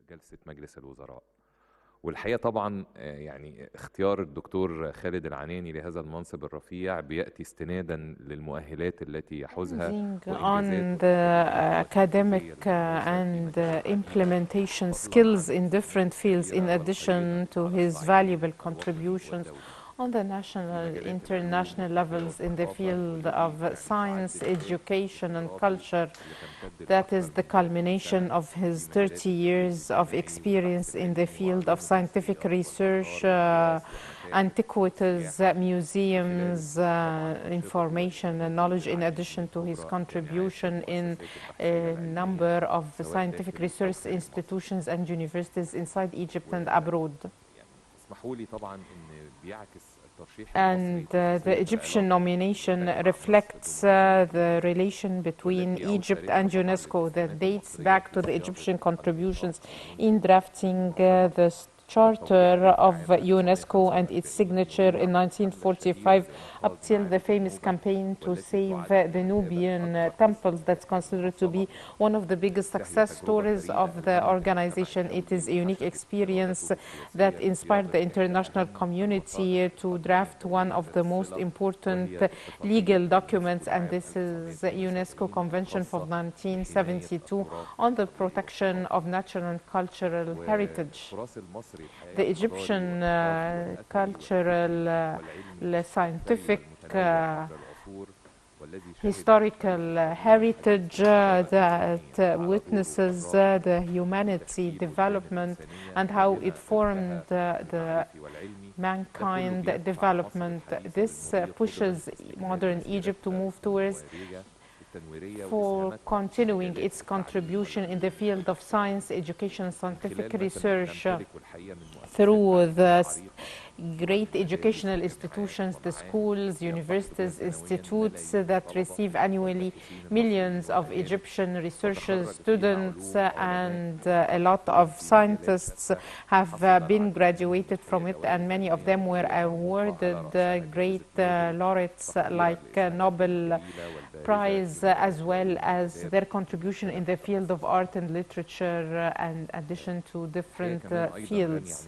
جلسة مجلس الوزراء. والحقيقة طبعا يعني اختيار الدكتور خالد العناني لهذا المنصب الرفيع بيأتي استنادا للمؤهلات التي يحوزها on the academic and implementation skills in different fields, in addition to his valuable contributions on the national, international levels in the field of science, education, and culture. That is the culmination of his 30 years of experience in the field of scientific research, antiquities, museums, information and knowledge, in addition to his contribution in a number of scientific research institutions and universities inside Egypt and abroad. And the Egyptian nomination reflects the relation between Egypt and UNESCO that dates back to the Egyptian contributions in drafting the Charter of UNESCO and its signature in 1945 up till the famous campaign to save the Nubian temples. That's considered to be one of the biggest success stories of the organization. It is a unique experience that inspired the international community to draft one of the most important legal documents, and this is the UNESCO Convention from 1972 on the protection of natural and cultural heritage. The Egyptian cultural, scientific, historical heritage that witnesses the humanity development and how it formed the mankind development. This pushes modern Egypt to move towards for continuing its contribution in the field of science, education, and scientific research through the great educational institutions, the schools, universities, institutes that receive annually millions of Egyptian researchers, students, and a lot of scientists have been graduated from it, and many of them were awarded great laureates like Nobel Prize, as well as their contribution in the field of art and literature, and addition to different fields.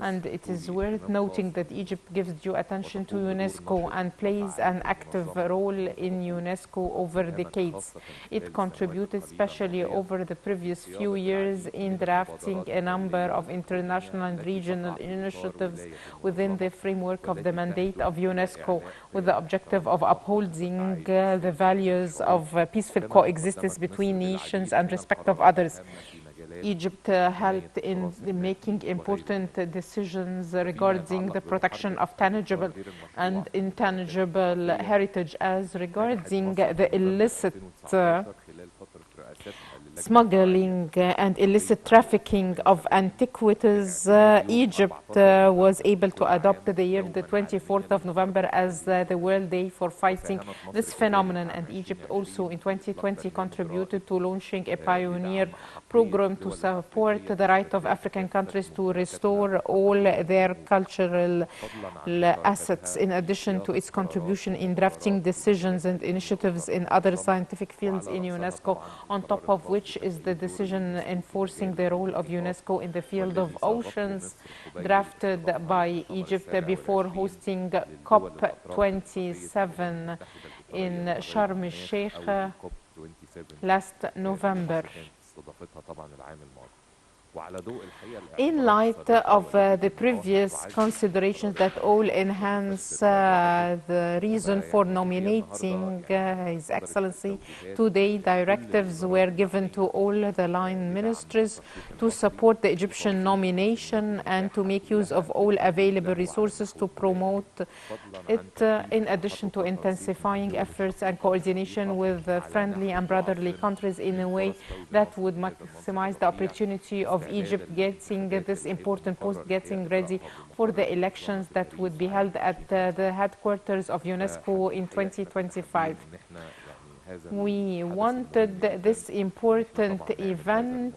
And it is worth noting that Egypt gives due attention to UNESCO and plays an active role in UNESCO over decades. It contributed especially over the previous few years in drafting a number of international and regional initiatives within the framework of the mandate of UNESCO, with the objective of upholding the values of peaceful coexistence between nations and respect of others. Egypt helped in making important decisions regarding the protection of tangible and intangible heritage, as regarding the illicit smuggling and illicit trafficking of antiquities. Egypt was able to adopt the year the 24th of November as the World Day for fighting this phenomenon, and Egypt also in 2020 contributed to launching a pioneer program to support the right of African countries to restore all their cultural assets, in addition to its contribution in drafting decisions and initiatives in other scientific fields in UNESCO, on top of which is the decision enforcing the role of UNESCO in the field of oceans, drafted by Egypt before hosting COP27 in Sharm el-Sheikh last November. In light of the previous considerations that all enhance the reason for nominating His Excellency, today directives were given to all the line ministries to support the Egyptian nomination and to make use of all available resources to promote it, in addition to intensifying efforts and coordination with friendly and brotherly countries in a way that would maximize the opportunity of Egypt getting this important post, getting ready for the elections that would be held at the headquarters of UNESCO in 2025. We wanted this important event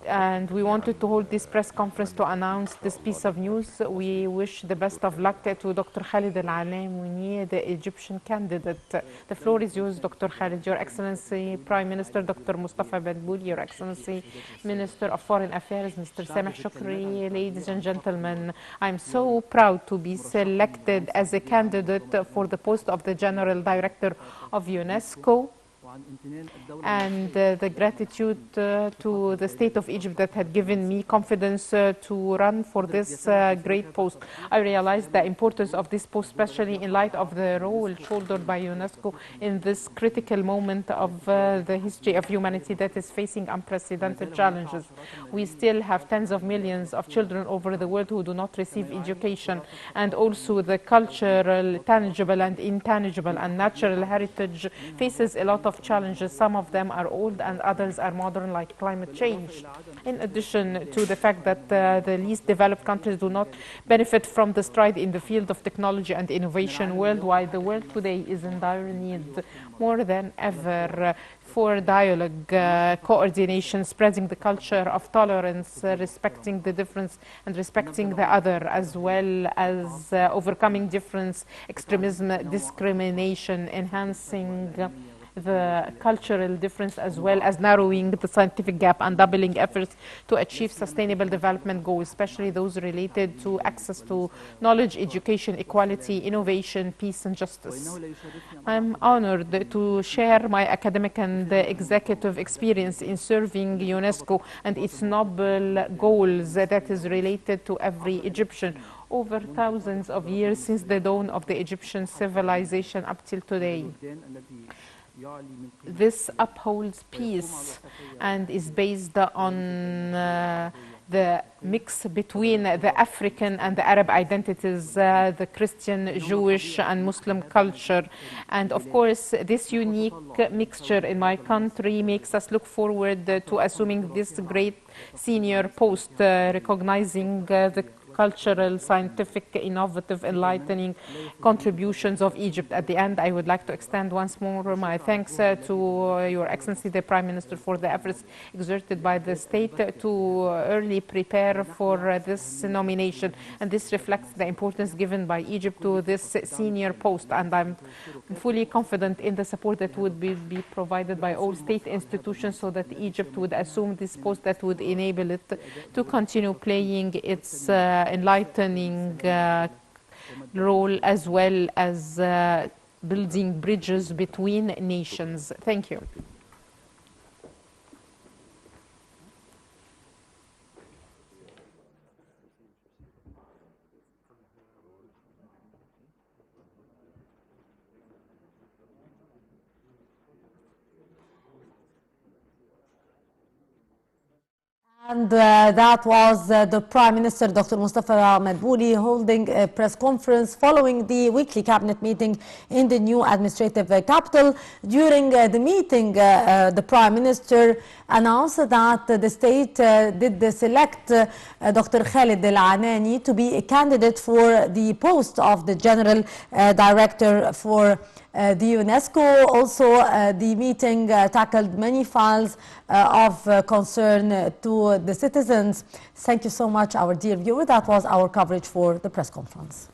And we wanted to hold this press conference to announce this piece of news. We wish the best of luck to Dr. Khalid Al-Anamouni, the Egyptian candidate. The floor is yours, Dr. Khalid. Your Excellency, Prime Minister Dr. Mostafa Madbouly, Your Excellency, Minister of Foreign Affairs, Mr. Sameh Shukri, ladies and gentlemen, I'm so proud to be selected as a candidate for the post of the General Director of UNESCO. And the gratitude to the state of Egypt that had given me confidence to run for this great post. I realized the importance of this post, especially in light of the role shouldered by UNESCO in this critical moment of the history of humanity that is facing unprecedented challenges. We still have tens of millions of children over the world who do not receive education, and also the cultural, tangible and intangible and natural heritage faces a lot of challenges. Some of them are old and others are modern, like climate change. In addition to the fact that the least developed countries do not benefit from the stride in the field of technology and innovation worldwide, the world today is in dire need more than ever for dialogue, coordination, spreading the culture of tolerance, respecting the difference and respecting the other, as well as overcoming difference, extremism, discrimination, enhancing the cultural difference, as well as narrowing the scientific gap and doubling efforts to achieve sustainable development goals, especially those related to access to knowledge, education, equality, innovation, peace and justice. I'm honored to share my academic and executive experience in serving UNESCO and its noble goals that is related to every Egyptian over thousands of years since the dawn of the Egyptian civilization up till today. This upholds peace and is based on the mix between the African and the Arab identities, the Christian, Jewish and Muslim culture. And of course, this unique mixture in my country makes us look forward to assuming this great senior post, recognizing the cultural, scientific, innovative, enlightening contributions of Egypt. At the end, I would like to extend once more my thanks to Your Excellency, the Prime Minister, for the efforts exerted by the state to early prepare for this nomination. And this reflects the importance given by Egypt to this senior post. And I'm fully confident in the support that would be provided by all state institutions so that Egypt would assume this post that would enable it to continue playing its enlightening role, as well as building bridges between nations. Thank you. And that was the Prime Minister, Dr. Mostafa Madbouly, holding a press conference following the weekly cabinet meeting in the new administrative capital. During the meeting, the Prime Minister announced that the state did select Dr. Khalid Al-Anamouni to be a candidate for the post of the General Director for the UNESCO. Also, the meeting tackled many files of concern to the citizens. Thank you so much, our dear viewer. That was our coverage for the press conference.